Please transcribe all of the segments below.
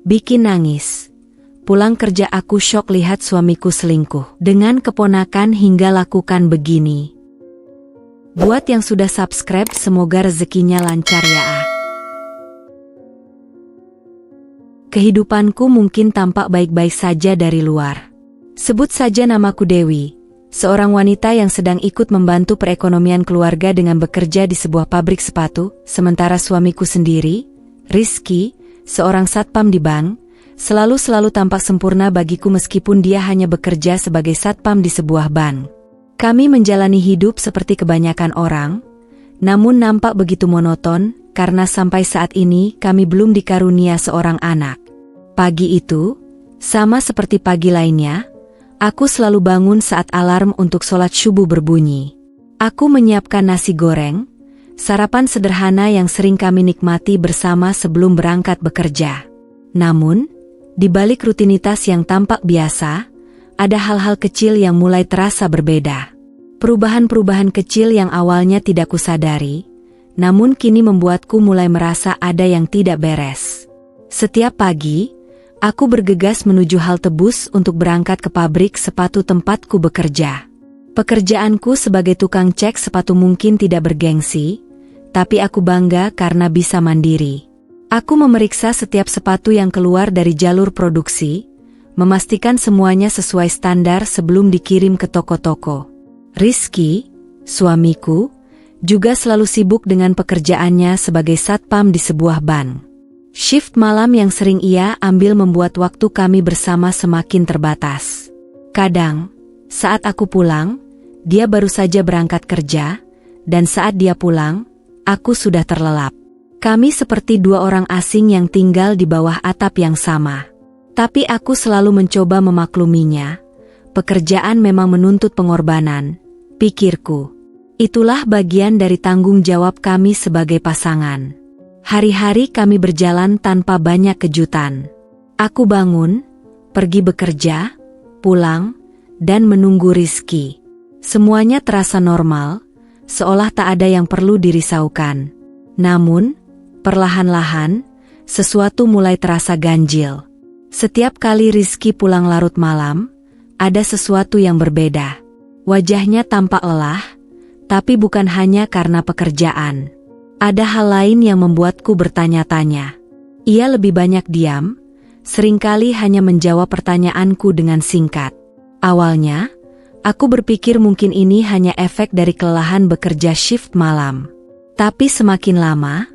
bikin nangis. Pulang kerja aku syok lihat suamiku selingkuh dengan keponakan hingga lakukan begini. Buat yang sudah subscribe semoga rezekinya lancar ya. Kehidupanku mungkin tampak baik-baik saja dari luar. Sebut saja namaku Dewi, seorang wanita yang sedang ikut membantu perekonomian keluarga dengan bekerja di sebuah pabrik sepatu, sementara suamiku sendiri, Rizky, seorang satpam di bank, selalu tampak sempurna bagiku meskipun dia hanya bekerja sebagai satpam di sebuah bank. Kami menjalani hidup seperti kebanyakan orang, namun nampak begitu monoton karena sampai saat ini kami belum dikarunia seorang anak. Pagi itu, sama seperti pagi lainnya, aku selalu bangun saat alarm untuk sholat subuh berbunyi. Aku menyiapkan nasi goreng, sarapan sederhana yang sering kami nikmati bersama sebelum berangkat bekerja. Namun, di balik rutinitas yang tampak biasa, ada hal-hal kecil yang mulai terasa berbeda. Perubahan-perubahan kecil yang awalnya tidak kusadari, namun kini membuatku mulai merasa ada yang tidak beres. Setiap pagi, aku bergegas menuju halte bus untuk berangkat ke pabrik sepatu tempatku bekerja. Pekerjaanku sebagai tukang cek sepatu mungkin tidak bergengsi, tapi aku bangga karena bisa mandiri. Aku memeriksa setiap sepatu yang keluar dari jalur produksi, memastikan semuanya sesuai standar sebelum dikirim ke toko-toko. Rizky, suamiku, juga selalu sibuk dengan pekerjaannya sebagai satpam di sebuah bank. Shift malam yang sering ia ambil membuat waktu kami bersama semakin terbatas. Kadang, saat aku pulang, dia baru saja berangkat kerja, dan saat dia pulang, aku sudah terlelap. Kami seperti dua orang asing yang tinggal di bawah atap yang sama. Tapi aku selalu mencoba memakluminya. Pekerjaan memang menuntut pengorbanan, pikirku. Itulah bagian dari tanggung jawab kami sebagai pasangan. Hari-hari kami berjalan tanpa banyak kejutan. Aku bangun, pergi bekerja, pulang, dan menunggu Rizky. Semuanya terasa normal, seolah tak ada yang perlu dirisaukan. Namun, perlahan-lahan, sesuatu mulai terasa ganjil. Setiap kali Rizky pulang larut malam, ada sesuatu yang berbeda. Wajahnya tampak lelah, tapi bukan hanya karena pekerjaan. Ada hal lain yang membuatku bertanya-tanya. Ia lebih banyak diam, seringkali hanya menjawab pertanyaanku dengan singkat. Awalnya, aku berpikir mungkin ini hanya efek dari kelelahan bekerja shift malam. Tapi semakin lama,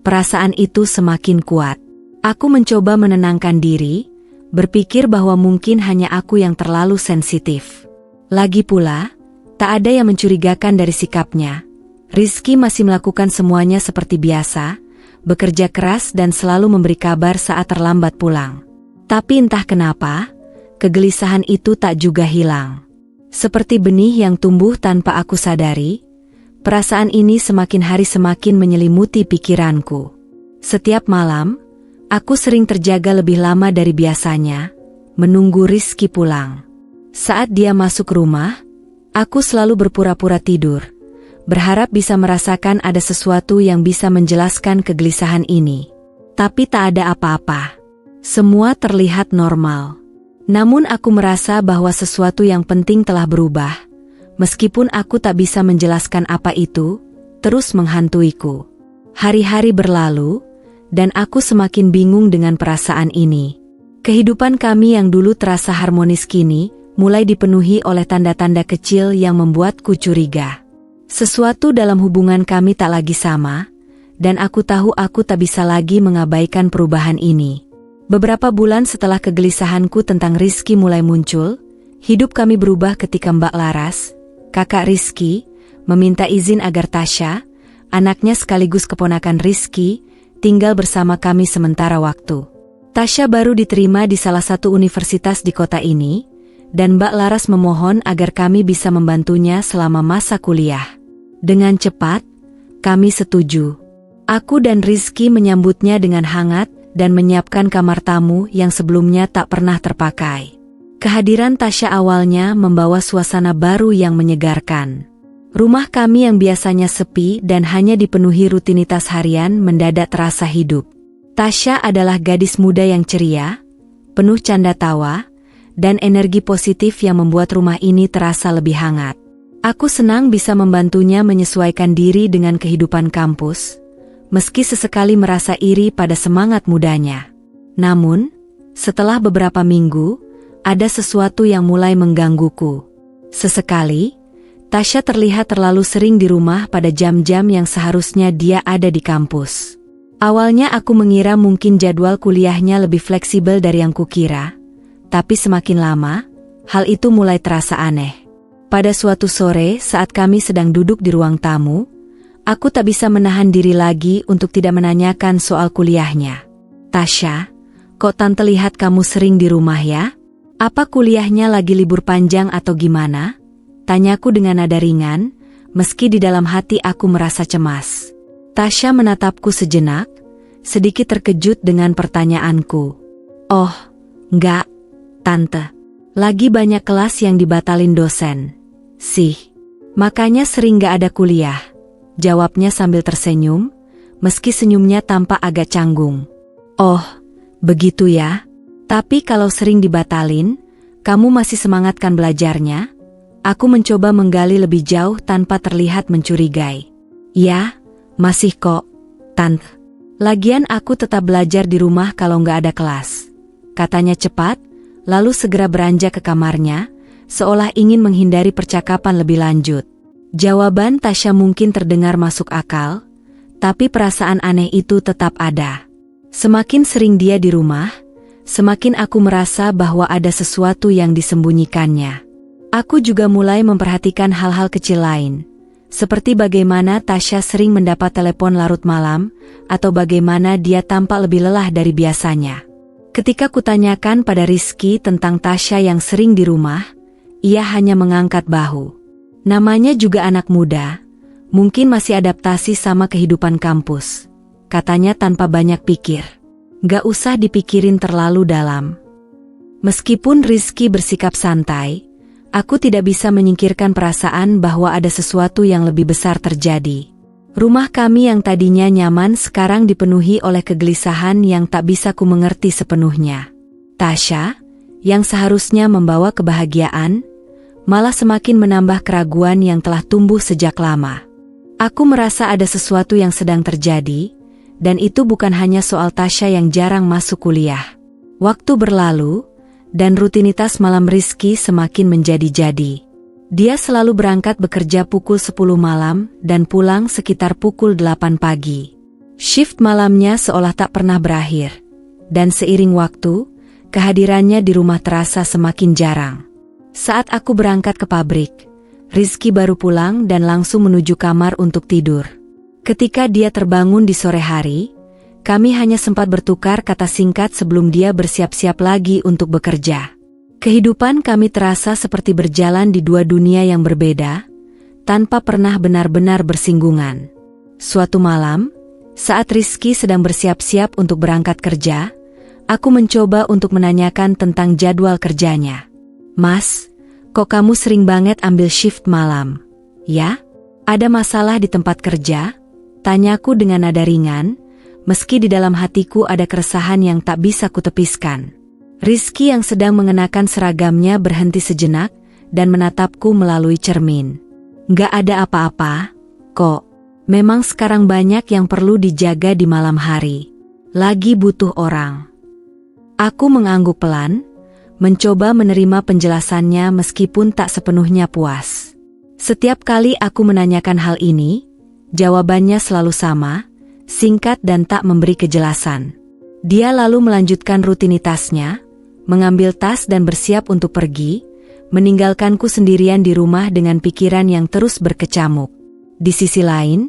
perasaan itu semakin kuat. Aku mencoba menenangkan diri, berpikir bahwa mungkin hanya aku yang terlalu sensitif. Lagi pula, tak ada yang mencurigakan dari sikapnya. Rizky masih melakukan semuanya seperti biasa, bekerja keras dan selalu memberi kabar saat terlambat pulang. Tapi entah kenapa, kegelisahan itu tak juga hilang. Seperti benih yang tumbuh tanpa aku sadari, perasaan ini semakin hari semakin menyelimuti pikiranku. Setiap malam, aku sering terjaga lebih lama dari biasanya, menunggu Rizky pulang. Saat dia masuk rumah, aku selalu berpura-pura tidur, berharap bisa merasakan ada sesuatu yang bisa menjelaskan kegelisahan ini. Tapi tak ada apa-apa. Semua terlihat normal. Namun aku merasa bahwa sesuatu yang penting telah berubah. Meskipun aku tak bisa menjelaskan apa itu, terus menghantuiku. Hari-hari berlalu, dan aku semakin bingung dengan perasaan ini. Kehidupan kami yang dulu terasa harmonis kini, mulai dipenuhi oleh tanda-tanda kecil yang membuatku curiga. Sesuatu dalam hubungan kami tak lagi sama, dan aku tahu aku tak bisa lagi mengabaikan perubahan ini. Beberapa bulan setelah kegelisahanku tentang Rizky mulai muncul, hidup kami berubah ketika Mbak Laras, kakak Rizky, meminta izin agar Tasya, anaknya sekaligus keponakan Rizky, tinggal bersama kami sementara waktu. Tasya baru diterima di salah satu universitas di kota ini, dan Mbak Laras memohon agar kami bisa membantunya selama masa kuliah. Dengan cepat, kami setuju. Aku dan Rizky menyambutnya dengan hangat dan menyiapkan kamar tamu yang sebelumnya tak pernah terpakai. Kehadiran Tasya awalnya membawa suasana baru yang menyegarkan. Rumah kami yang biasanya sepi dan hanya dipenuhi rutinitas harian mendadak terasa hidup. Tasya adalah gadis muda yang ceria, penuh canda tawa, dan energi positif yang membuat rumah ini terasa lebih hangat. Aku senang bisa membantunya menyesuaikan diri dengan kehidupan kampus, meski sesekali merasa iri pada semangat mudanya. Namun, setelah beberapa minggu, ada sesuatu yang mulai menggangguku. Sesekali, Tasya terlihat terlalu sering di rumah pada jam-jam yang seharusnya dia ada di kampus. Awalnya aku mengira mungkin jadwal kuliahnya lebih fleksibel dari yang kukira, tapi semakin lama, hal itu mulai terasa aneh. Pada suatu sore saat kami sedang duduk di ruang tamu, aku tak bisa menahan diri lagi untuk tidak menanyakan soal kuliahnya. Tasya, kok tante lihat kamu sering di rumah ya? Apa kuliahnya lagi libur panjang atau gimana? Tanyaku dengan nada ringan, meski di dalam hati aku merasa cemas. Tasya menatapku sejenak, sedikit terkejut dengan pertanyaanku. Oh, enggak, tante. Lagi banyak kelas yang dibatalin dosen. Makanya sering gak ada kuliah. Jawabnya sambil tersenyum, meski senyumnya tampak agak canggung. Oh, begitu ya. Tapi kalau sering dibatalin, kamu masih semangatkan belajarnya? Aku mencoba menggali lebih jauh tanpa terlihat mencurigai. Ya, masih kok, tante. Lagian aku tetap belajar di rumah kalau nggak ada kelas. Katanya cepat, lalu segera beranjak ke kamarnya, seolah ingin menghindari percakapan lebih lanjut. Jawaban Tasya mungkin terdengar masuk akal, tapi perasaan aneh itu tetap ada. Semakin sering dia di rumah, semakin aku merasa bahwa ada sesuatu yang disembunyikannya. Aku juga mulai memperhatikan hal-hal kecil lain. Seperti bagaimana Tasya sering mendapat telepon larut malam, atau bagaimana dia tampak lebih lelah dari biasanya. Ketika kutanyakan pada Rizky tentang Tasya yang sering di rumah, ia hanya mengangkat bahu. Namanya juga anak muda, mungkin masih adaptasi sama kehidupan kampus. Katanya tanpa banyak pikir. Gak usah dipikirin terlalu dalam. Meskipun Rizky bersikap santai, aku tidak bisa menyingkirkan perasaan bahwa ada sesuatu yang lebih besar terjadi. Rumah kami yang tadinya nyaman sekarang dipenuhi oleh kegelisahan yang tak bisa ku mengerti sepenuhnya. Tasya, yang seharusnya membawa kebahagiaan, malah semakin menambah keraguan yang telah tumbuh sejak lama. Aku merasa ada sesuatu yang sedang terjadi, dan itu bukan hanya soal Tasya yang jarang masuk kuliah. Waktu berlalu, dan rutinitas malam Rizky semakin menjadi-jadi. Dia selalu berangkat bekerja pukul 10 malam dan pulang sekitar pukul 8 pagi. Shift malamnya seolah tak pernah berakhir. Dan seiring waktu, kehadirannya di rumah terasa semakin jarang. Saat aku berangkat ke pabrik, Rizky baru pulang dan langsung menuju kamar untuk tidur. Ketika dia terbangun di sore hari, kami hanya sempat bertukar kata singkat sebelum dia bersiap-siap lagi untuk bekerja. Kehidupan kami terasa seperti berjalan di dua dunia yang berbeda, tanpa pernah benar-benar bersinggungan. Suatu malam, saat Rizky sedang bersiap-siap untuk berangkat kerja, aku mencoba untuk menanyakan tentang jadwal kerjanya. Mas, kok kamu sering banget ambil shift malam? Ya? Ada masalah di tempat kerja? Tanyaku dengan nada ringan, meski di dalam hatiku ada keresahan yang tak bisa kutepiskan. Rizky yang sedang mengenakan seragamnya berhenti sejenak dan menatapku melalui cermin. Gak ada apa-apa, kok. Memang sekarang banyak yang perlu dijaga di malam hari. Lagi butuh orang. Aku mengangguk pelan, mencoba menerima penjelasannya meskipun tak sepenuhnya puas. Setiap kali aku menanyakan hal ini, jawabannya selalu sama, singkat dan tak memberi kejelasan. Dia lalu melanjutkan rutinitasnya, mengambil tas dan bersiap untuk pergi, meninggalkanku sendirian di rumah dengan pikiran yang terus berkecamuk. Di sisi lain,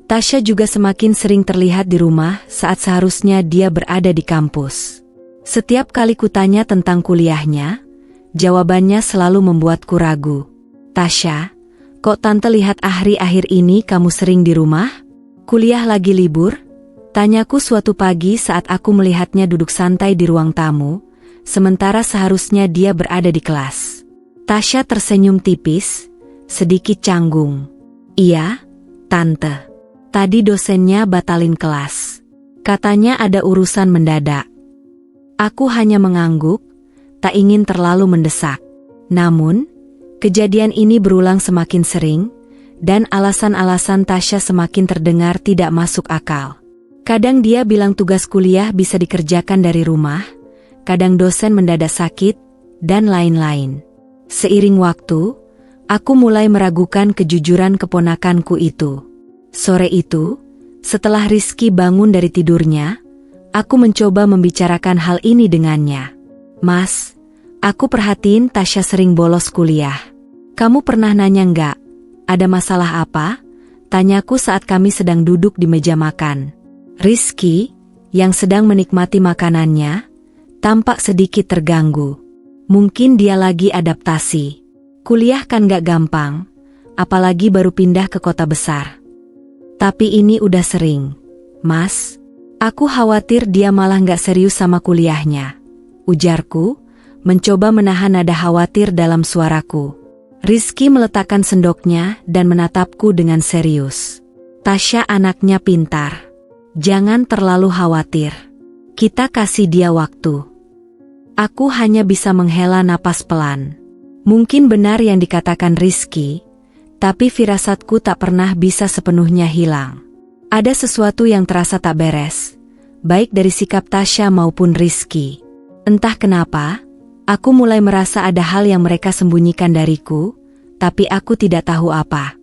Tasya juga semakin sering terlihat di rumah saat seharusnya dia berada di kampus. Setiap kali kutanya tentang kuliahnya, jawabannya selalu membuatku ragu. Tasya, kok tante lihat akhir-akhir ini kamu sering di rumah? Kuliah lagi libur? Tanyaku suatu pagi saat aku melihatnya duduk santai di ruang tamu, sementara seharusnya dia berada di kelas. Tasya tersenyum tipis, sedikit canggung. Iya, tante. Tadi dosennya batalin kelas. Katanya ada urusan mendadak. Aku hanya mengangguk, tak ingin terlalu mendesak. Namun, kejadian ini berulang semakin sering, dan alasan-alasan Tasya semakin terdengar tidak masuk akal. Kadang dia bilang tugas kuliah bisa dikerjakan dari rumah, kadang dosen mendadak sakit, dan lain-lain. Seiring waktu, aku mulai meragukan kejujuran keponakanku itu. Sore itu, setelah Rizky bangun dari tidurnya, aku mencoba membicarakan hal ini dengannya. Mas, aku perhatiin Tasya sering bolos kuliah. Kamu pernah nanya nggak, ada masalah apa? Tanyaku saat kami sedang duduk di meja makan. Rizky, yang sedang menikmati makanannya, tampak sedikit terganggu. Mungkin dia lagi adaptasi. Kuliah kan gak gampang, apalagi baru pindah ke kota besar. Tapi ini udah sering. Mas, aku khawatir dia malah gak serius sama kuliahnya. Ujarku, mencoba menahan nada khawatir dalam suaraku. Rizky meletakkan sendoknya dan menatapku dengan serius. Tasya anaknya pintar. Jangan terlalu khawatir. Kita kasih dia waktu. Aku hanya bisa menghela napas pelan. Mungkin benar yang dikatakan Rizky, tapi firasatku tak pernah bisa sepenuhnya hilang. Ada sesuatu yang terasa tak beres, baik dari sikap Tasya maupun Rizky. Entah kenapa, aku mulai merasa ada hal yang mereka sembunyikan dariku, tapi aku tidak tahu apa.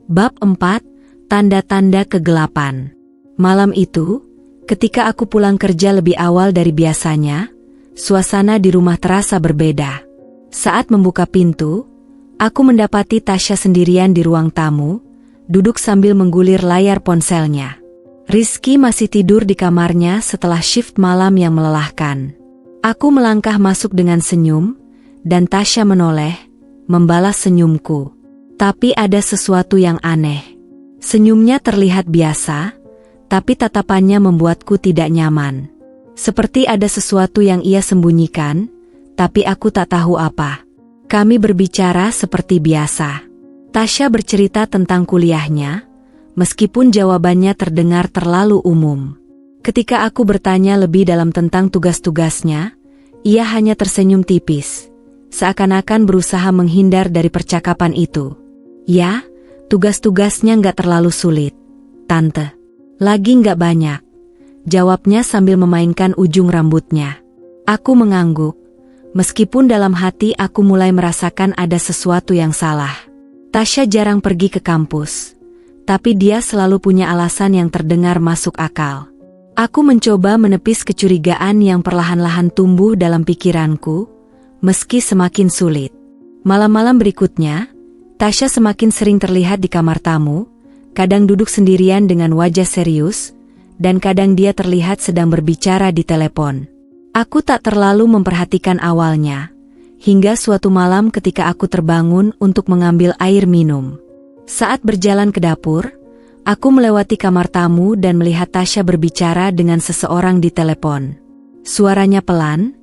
Bab 4, Tanda-tanda kegelapan. Malam itu, ketika aku pulang kerja lebih awal dari biasanya, suasana di rumah terasa berbeda. Saat membuka pintu, aku mendapati Tasya sendirian di ruang tamu, duduk sambil menggulir layar ponselnya. Rizky masih tidur di kamarnya setelah shift malam yang melelahkan. Aku melangkah masuk dengan senyum, dan Tasya menoleh, membalas senyumku. Tapi ada sesuatu yang aneh. Senyumnya terlihat biasa, tapi tatapannya membuatku tidak nyaman. Seperti ada sesuatu yang ia sembunyikan, tapi aku tak tahu apa. Kami berbicara seperti biasa. Tasya bercerita tentang kuliahnya, meskipun jawabannya terdengar terlalu umum. Ketika aku bertanya lebih dalam tentang tugas-tugasnya, ia hanya tersenyum tipis, seakan-akan berusaha menghindar dari percakapan itu. Ya, tugas-tugasnya nggak terlalu sulit, Tante. Lagi nggak banyak, jawabnya sambil memainkan ujung rambutnya. Aku mengangguk, meskipun dalam hati aku mulai merasakan ada sesuatu yang salah. Tasya jarang pergi ke kampus, tapi dia selalu punya alasan yang terdengar masuk akal. Aku mencoba menepis kecurigaan yang perlahan-lahan tumbuh dalam pikiranku, meski semakin sulit. Malam-malam berikutnya, Tasya semakin sering terlihat di kamar tamu, kadang duduk sendirian dengan wajah serius, dan kadang dia terlihat sedang berbicara di telepon. Aku tak terlalu memperhatikan awalnya, hingga suatu malam ketika aku terbangun untuk mengambil air minum. Saat berjalan ke dapur, aku melewati kamar tamu dan melihat Tasya berbicara dengan seseorang di telepon. Suaranya pelan,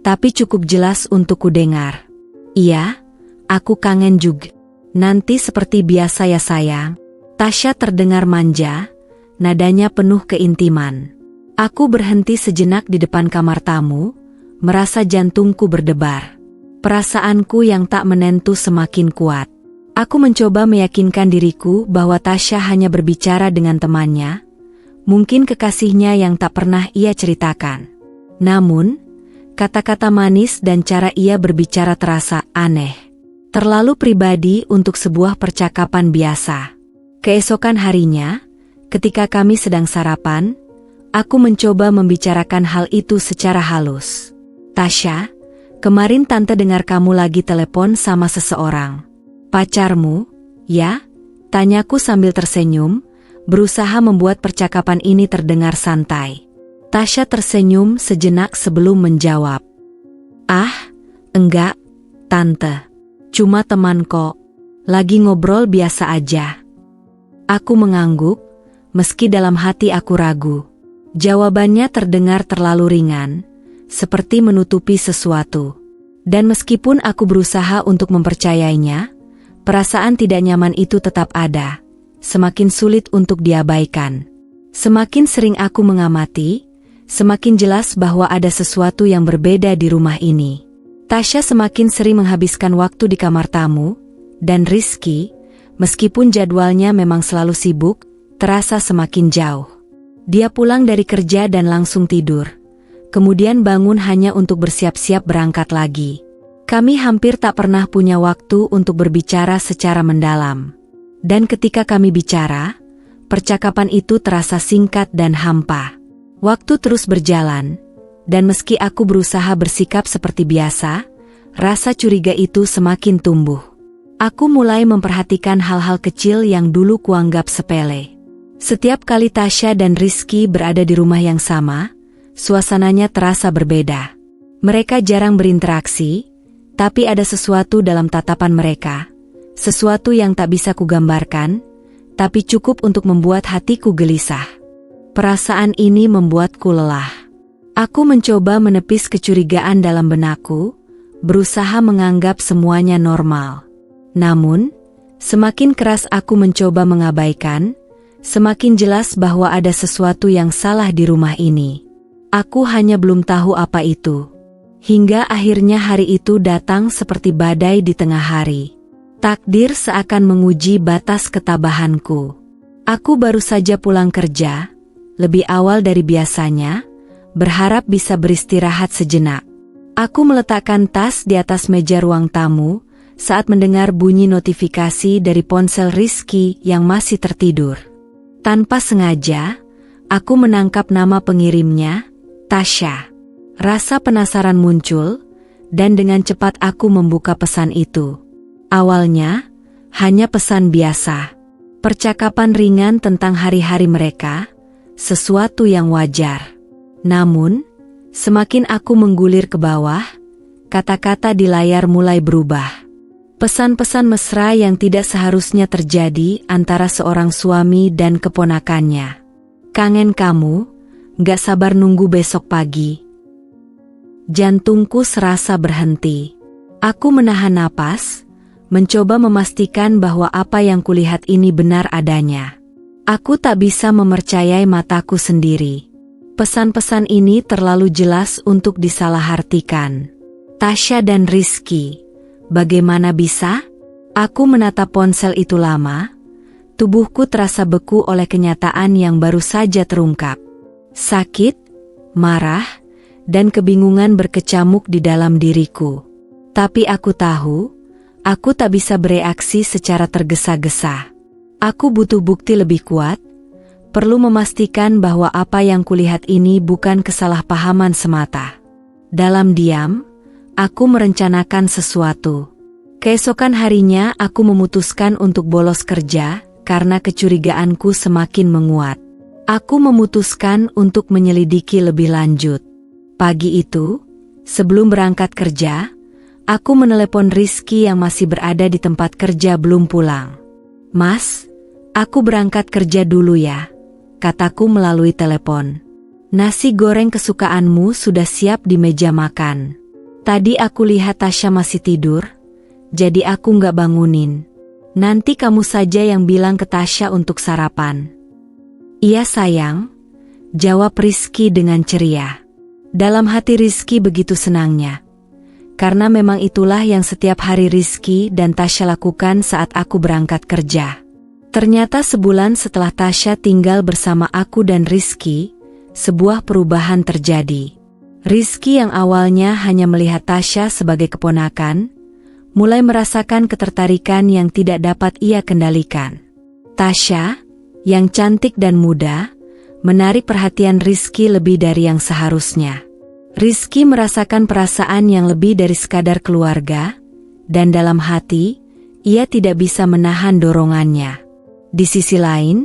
tapi cukup jelas untuk kudengar. Iya, aku kangen juga. Nanti seperti biasa ya sayang. Tasya terdengar manja, nadanya penuh keintiman. Aku berhenti sejenak di depan kamar tamu, merasa jantungku berdebar. Perasaanku yang tak menentu semakin kuat. Aku mencoba meyakinkan diriku bahwa Tasya hanya berbicara dengan temannya, mungkin kekasihnya yang tak pernah ia ceritakan. Namun, kata-kata manis dan cara ia berbicara terasa aneh. Terlalu pribadi untuk sebuah percakapan biasa. Keesokan harinya, ketika kami sedang sarapan, aku mencoba membicarakan hal itu secara halus. Tasya, kemarin Tante dengar kamu lagi telepon sama seseorang. Pacarmu, ya? Tanyaku sambil tersenyum, berusaha membuat percakapan ini terdengar santai. Tasya tersenyum sejenak sebelum menjawab. Ah, enggak, Tante. Cuma teman kok, lagi ngobrol biasa aja. Aku mengangguk, meski dalam hati aku ragu. Jawabannya terdengar terlalu ringan, seperti menutupi sesuatu. Dan meskipun aku berusaha untuk mempercayainya, perasaan tidak nyaman itu tetap ada, semakin sulit untuk diabaikan. Semakin sering aku mengamati, semakin jelas bahwa ada sesuatu yang berbeda di rumah ini. Tasya semakin sering menghabiskan waktu di kamar tamu, dan Rizky, meskipun jadwalnya memang selalu sibuk, terasa semakin jauh. Dia pulang dari kerja dan langsung tidur, kemudian bangun hanya untuk bersiap-siap berangkat lagi. Kami hampir tak pernah punya waktu untuk berbicara secara mendalam. Dan ketika kami bicara, percakapan itu terasa singkat dan hampa. Waktu terus berjalan, dan meski aku berusaha bersikap seperti biasa, rasa curiga itu semakin tumbuh. Aku mulai memperhatikan hal-hal kecil yang dulu kuanggap sepele. Setiap kali Tasya dan Rizky berada di rumah yang sama, suasananya terasa berbeda. Mereka jarang berinteraksi, tapi ada sesuatu dalam tatapan mereka, sesuatu yang tak bisa kugambarkan, tapi cukup untuk membuat hatiku gelisah. Perasaan ini membuatku lelah. Aku mencoba menepis kecurigaan dalam benakku, berusaha menganggap semuanya normal. Namun, semakin keras aku mencoba mengabaikan, semakin jelas bahwa ada sesuatu yang salah di rumah ini. Aku hanya belum tahu apa itu. Hingga akhirnya hari itu datang seperti badai di tengah hari. Takdir seakan menguji batas ketabahanku. Aku baru saja pulang kerja, lebih awal dari biasanya, berharap bisa beristirahat sejenak. Aku meletakkan tas di atas meja ruang tamu, saat mendengar bunyi notifikasi dari ponsel Rizky yang masih tertidur. Tanpa sengaja, aku menangkap nama pengirimnya, Tasya. Rasa penasaran muncul, dan dengan cepat aku membuka pesan itu. Awalnya, hanya pesan biasa. Percakapan ringan tentang hari-hari mereka, sesuatu yang wajar. Namun, semakin aku menggulir ke bawah, kata-kata di layar mulai berubah. Pesan-pesan mesra yang tidak seharusnya terjadi antara seorang suami dan keponakannya. Kangen kamu, gak sabar nunggu besok pagi. Jantungku serasa berhenti. Aku menahan napas, mencoba memastikan bahwa apa yang kulihat ini benar adanya. Aku tak bisa mempercayai mataku sendiri. Pesan-pesan ini terlalu jelas untuk disalahartikan. Tasya dan Rizky. Bagaimana bisa? Aku menatap ponsel itu lama. Tubuhku terasa beku oleh kenyataan yang baru saja terungkap. Sakit, marah, dan kebingungan berkecamuk di dalam diriku. Tapi aku tahu, aku tak bisa bereaksi secara tergesa-gesa. Aku butuh bukti lebih kuat, perlu memastikan bahwa apa yang kulihat ini bukan kesalahpahaman semata. Dalam diam, aku merencanakan sesuatu. Keesokan harinya aku memutuskan untuk bolos kerja karena kecurigaanku semakin menguat. Aku memutuskan untuk menyelidiki lebih lanjut. Pagi itu, sebelum berangkat kerja, aku menelepon Rizky yang masih berada di tempat kerja belum pulang. "Mas, aku berangkat kerja dulu ya," kataku melalui telepon. "Nasi goreng kesukaanmu sudah siap di meja makan. Tadi aku lihat Tasya masih tidur, jadi aku nggak bangunin. Nanti kamu saja yang bilang ke Tasya untuk sarapan." "Iya sayang," jawab Rizky dengan ceria. Dalam hati Rizky begitu senangnya. Karena memang itulah yang setiap hari Rizky dan Tasya lakukan saat aku berangkat kerja. Ternyata sebulan setelah Tasya tinggal bersama aku dan Rizky, sebuah perubahan terjadi. Rizky yang awalnya hanya melihat Tasya sebagai keponakan, mulai merasakan ketertarikan yang tidak dapat ia kendalikan. Tasya, yang cantik dan muda, menarik perhatian Rizky lebih dari yang seharusnya. Rizky merasakan perasaan yang lebih dari sekadar keluarga, dan dalam hati, ia tidak bisa menahan dorongannya. Di sisi lain,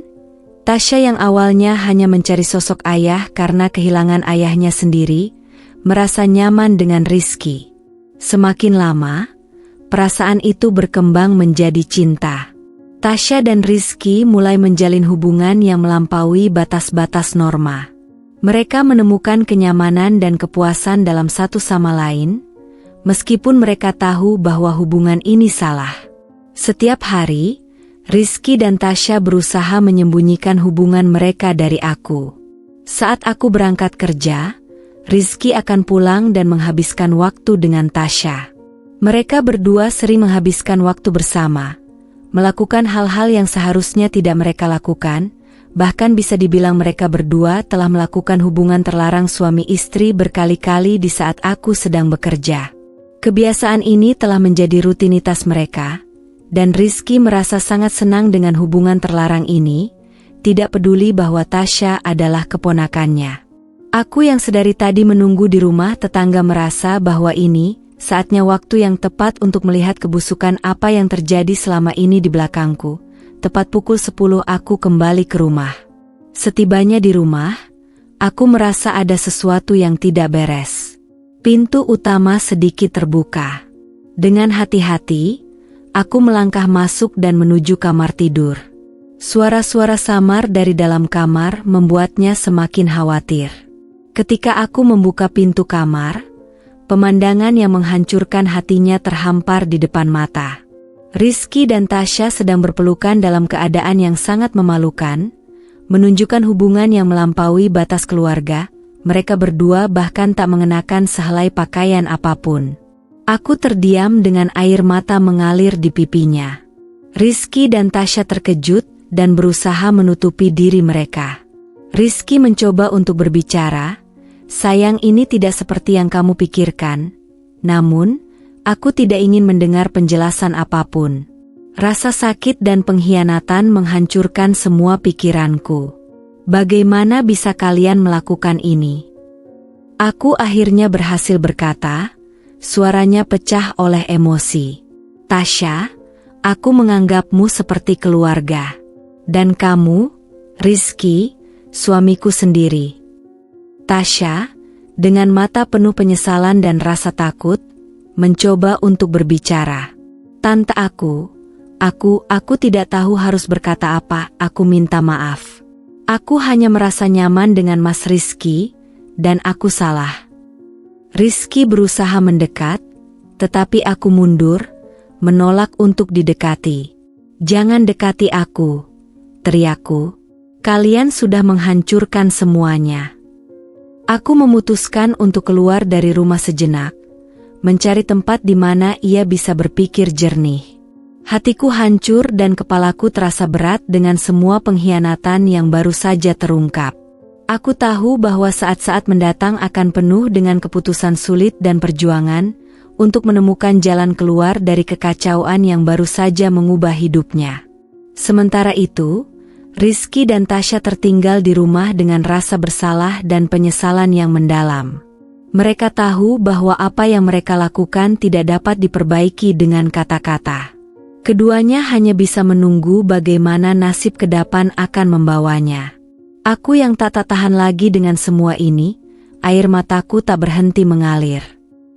Tasya yang awalnya hanya mencari sosok ayah karena kehilangan ayahnya sendiri, merasa nyaman dengan Rizky. Semakin lama, perasaan itu berkembang menjadi cinta. Tasya dan Rizky mulai menjalin hubungan yang melampaui batas-batas norma. Mereka menemukan kenyamanan dan kepuasan dalam satu sama lain, meskipun mereka tahu bahwa hubungan ini salah. Setiap hari, Rizky dan Tasya berusaha menyembunyikan hubungan mereka dari aku. Saat aku berangkat kerja, Rizky akan pulang dan menghabiskan waktu dengan Tasya. Mereka berdua sering menghabiskan waktu bersama, melakukan hal-hal yang seharusnya tidak mereka lakukan, bahkan bisa dibilang mereka berdua telah melakukan hubungan terlarang suami istri berkali-kali di saat aku sedang bekerja. Kebiasaan ini telah menjadi rutinitas mereka, dan Rizky merasa sangat senang dengan hubungan terlarang ini, tidak peduli bahwa Tasya adalah keponakannya. Aku yang sedari tadi menunggu di rumah tetangga merasa bahwa ini saatnya waktu yang tepat untuk melihat kebusukan apa yang terjadi selama ini di belakangku. Tepat pukul 10 aku kembali ke rumah. Setibanya di rumah, aku merasa ada sesuatu yang tidak beres. Pintu utama sedikit terbuka. Dengan hati-hati, aku melangkah masuk dan menuju kamar tidur. Suara-suara samar dari dalam kamar membuatnya semakin khawatir. Ketika aku membuka pintu kamar, pemandangan yang menghancurkan hatinya terhampar di depan mata. Rizky dan Tasya sedang berpelukan dalam keadaan yang sangat memalukan, menunjukkan hubungan yang melampaui batas keluarga. Mereka berdua bahkan tak mengenakan sehelai pakaian apapun. Aku terdiam dengan air mata mengalir di pipinya. Rizky dan Tasya terkejut dan berusaha menutupi diri mereka. Rizky mencoba untuk berbicara, "Sayang, ini tidak seperti yang kamu pikirkan." Namun, aku tidak ingin mendengar penjelasan apapun. Rasa sakit dan pengkhianatan menghancurkan semua pikiranku. Bagaimana bisa kalian melakukan ini? Aku akhirnya berhasil berkata, suaranya pecah oleh emosi. "Tasya, aku menganggapmu seperti keluarga. Dan kamu, Rizky, suamiku sendiri." Tasya, dengan mata penuh penyesalan dan rasa takut, mencoba untuk berbicara. "Tante, aku tidak tahu harus berkata apa. Aku minta maaf. Aku hanya merasa nyaman dengan Mas Rizky, dan aku salah." Rizky berusaha mendekat, tetapi aku mundur, menolak untuk didekati. "Jangan dekati aku," teriakku. "Kalian sudah menghancurkan semuanya." Aku memutuskan untuk keluar dari rumah sejenak, mencari tempat di mana ia bisa berpikir jernih. Hatiku hancur dan kepalaku terasa berat dengan semua pengkhianatan yang baru saja terungkap. Aku tahu bahwa saat-saat mendatang akan penuh dengan keputusan sulit dan perjuangan untuk menemukan jalan keluar dari kekacauan yang baru saja mengubah hidupnya. Sementara itu, Rizky dan Tasya tertinggal di rumah dengan rasa bersalah dan penyesalan yang mendalam. Mereka tahu bahwa apa yang mereka lakukan tidak dapat diperbaiki dengan kata-kata. Keduanya hanya bisa menunggu bagaimana nasib ke depan akan membawanya. Aku yang tak tahan lagi dengan semua ini, air mataku tak berhenti mengalir.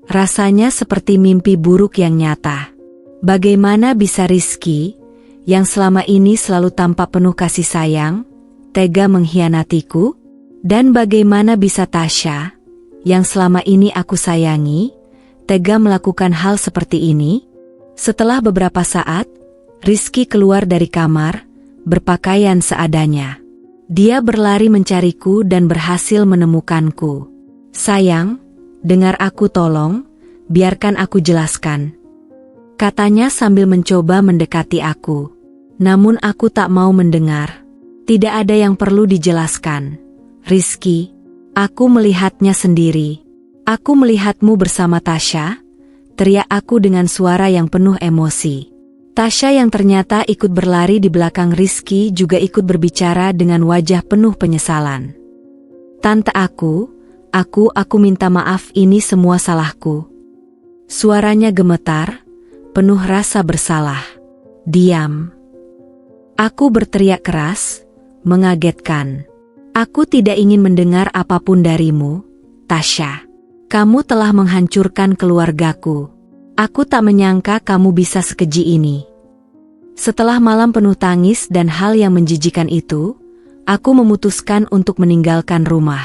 Rasanya seperti mimpi buruk yang nyata. Bagaimana bisa Rizky, yang selama ini selalu tampak penuh kasih sayang, tega mengkhianatiku? Dan bagaimana bisa Tasya, yang selama ini aku sayangi, tega melakukan hal seperti ini? Setelah beberapa saat, Rizky keluar dari kamar, berpakaian seadanya. Dia berlari mencariku dan berhasil menemukanku. "Sayang, dengar aku, tolong, biarkan aku jelaskan," katanya sambil mencoba mendekati aku. Namun aku tak mau mendengar. "Tidak ada yang perlu dijelaskan, Rizky. Aku melihatnya sendiri. Aku melihatmu bersama Tasya," teriak aku dengan suara yang penuh emosi. Tasya yang ternyata ikut berlari di belakang Rizky juga ikut berbicara dengan wajah penuh penyesalan. "Tante, aku minta maaf, ini semua salahku." Suaranya gemetar, penuh rasa bersalah. "Diam!" Aku berteriak keras, mengagetkan. "Aku tidak ingin mendengar apapun darimu, Tasya. Kamu telah menghancurkan keluargaku. Aku tak menyangka kamu bisa sekeji ini." Setelah malam penuh tangis dan hal yang menjijikan itu, aku memutuskan untuk meninggalkan rumah.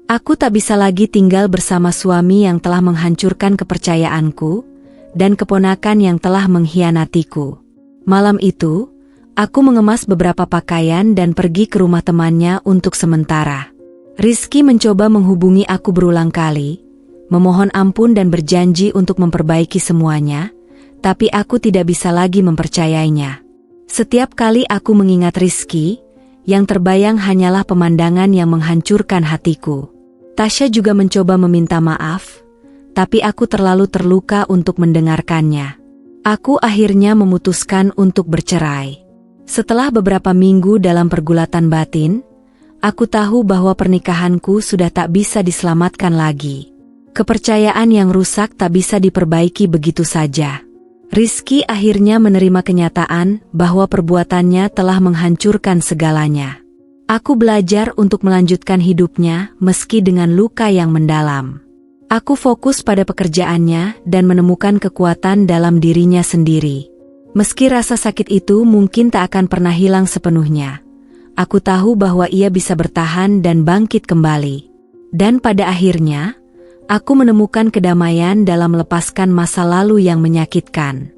Aku tak bisa lagi tinggal bersama suami yang telah menghancurkan kepercayaanku, dan keponakan yang telah mengkhianatiku. Malam itu, Aku mengemas beberapa pakaian dan pergi ke rumah temannya untuk sementara. Rizky mencoba menghubungi aku berulang kali, memohon ampun dan berjanji untuk memperbaiki semuanya, tapi aku tidak bisa lagi mempercayainya. Setiap kali aku mengingat Rizky, yang terbayang hanyalah pemandangan yang menghancurkan hatiku. Tasya juga mencoba meminta maaf, tapi aku terlalu terluka untuk mendengarkannya. Aku akhirnya memutuskan untuk bercerai. Setelah beberapa minggu dalam pergulatan batin, aku tahu bahwa pernikahanku sudah tak bisa diselamatkan lagi. Kepercayaan yang rusak tak bisa diperbaiki begitu saja. Rizky akhirnya menerima kenyataan bahwa perbuatannya telah menghancurkan segalanya. Aku belajar untuk melanjutkan hidupnya meski dengan luka yang mendalam. Aku fokus pada pekerjaannya dan menemukan kekuatan dalam dirinya sendiri. Meski rasa sakit itu mungkin tak akan pernah hilang sepenuhnya, aku tahu bahwa ia bisa bertahan dan bangkit kembali. Dan pada akhirnya, aku menemukan kedamaian dalam melepaskan masa lalu yang menyakitkan.